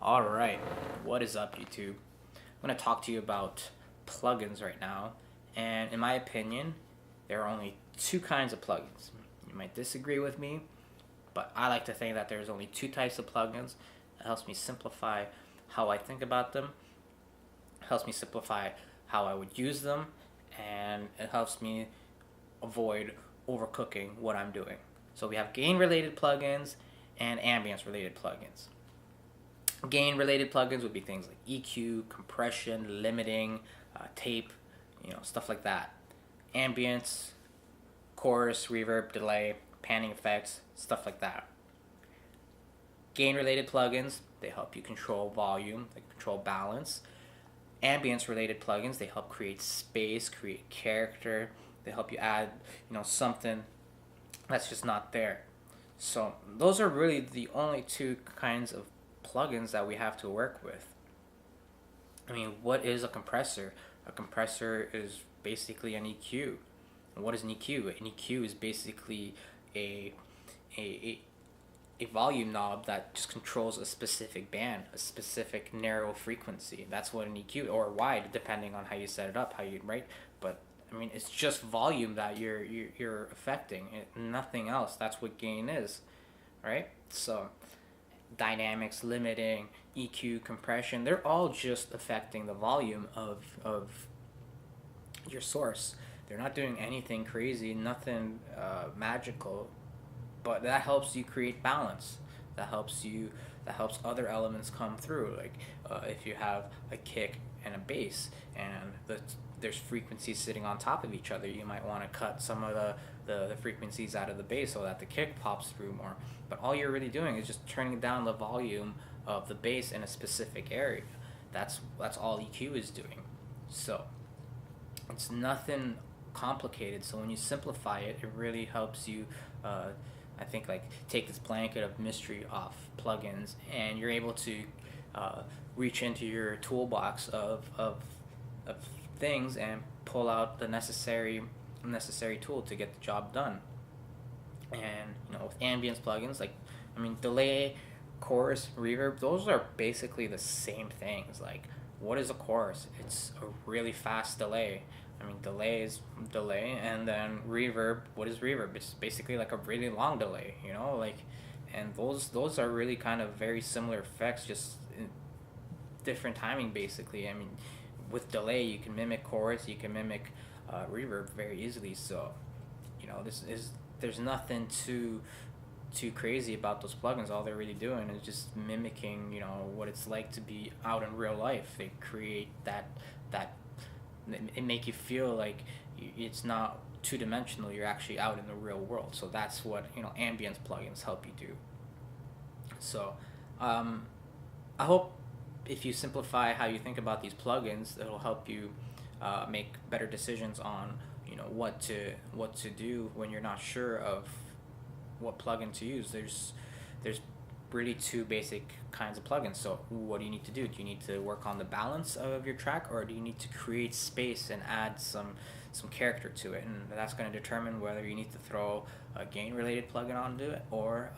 Alright, what is up YouTube? I'm going to talk to you about plugins right now, and in my opinion, there are only two kinds of plugins. You might disagree with me, but I like to think that there's only two types of plugins. It helps me simplify how I think about them, it helps me simplify how I would use them, and it helps me avoid overcooking what I'm doing. So we have gain-related plugins and ambience-related plugins. Gain-related plugins would be things like EQ, compression, limiting, tape, stuff like that. Ambience, chorus, reverb, delay, panning effects, stuff like that. Gain-related plugins, they help you control volume, they control balance. Ambience-related plugins, they help create space, create character. They help you add, something that's just not there. So those are really the only two kinds of plugins that we have to work with. I mean, what is a compressor? A compressor is basically an EQ. And what is an EQ? An EQ is basically a volume knob that just controls a specific band, a specific narrow frequency. That's what an EQ, or wide, depending on how you set it up, how you write. But I mean, it's just volume that you're affecting, nothing else. That's what gain is, right? So dynamics, limiting, EQ, compression, they're all just affecting the volume of your source. They're not doing anything crazy, nothing magical, but that helps you create balance. That helps other elements come through. Like if you have a kick and a bass, and there's frequencies sitting on top of each other, you might want to cut some of the frequencies out of the bass so that the kick pops through more. But all you're really doing is just turning down the volume of the bass in a specific area. That's all EQ is doing. So it's nothing complicated. So when you simplify it, it really helps you I think, like, take this blanket of mystery off plugins, and you're able to reach into your toolbox of things and pull out the necessary tool to get the job done. And with ambience plugins, delay, chorus, reverb, those are basically the same things. Like, what is a chorus? It's a really fast delay. I mean, delay is delay, and then reverb, what is reverb? It's basically like a really long delay, and those are really kind of very similar effects, just in different timing, basically. I mean, with delay, you can mimic chorus, you can mimic reverb very easily. So, there's nothing too crazy about those plugins. All they're really doing is just mimicking, what it's like to be out in real life. They create that it make you feel like it's not two-dimensional. You're actually out in the real world. So that's what ambience plugins help you do. So I hope if you simplify how you think about these plugins, it'll help you make better decisions on what to do when you're not sure of what plugin to use. There's really two basic kinds of plugins. So what do you need to do? Do you need to work on the balance of your track, or do you need to create space and add some character to it? And that's going to determine whether you need to throw a gain related plugin onto it or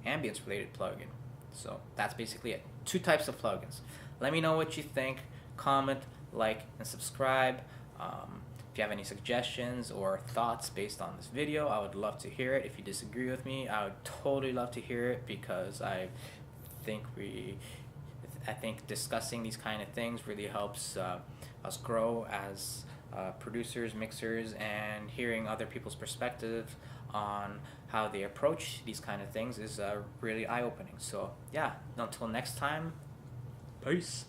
ambience related plugin. So that's basically it. Two types of plugins. Let me know what you think. Comment, like, and subscribe. If you have any suggestions or thoughts based on this video, I would love to hear it. If you disagree with me, I would totally love to hear it, because I think discussing these kind of things really helps us grow as producers, mixers, and hearing other people's perspective on how they approach these kind of things is really eye-opening. So yeah, until next time, peace.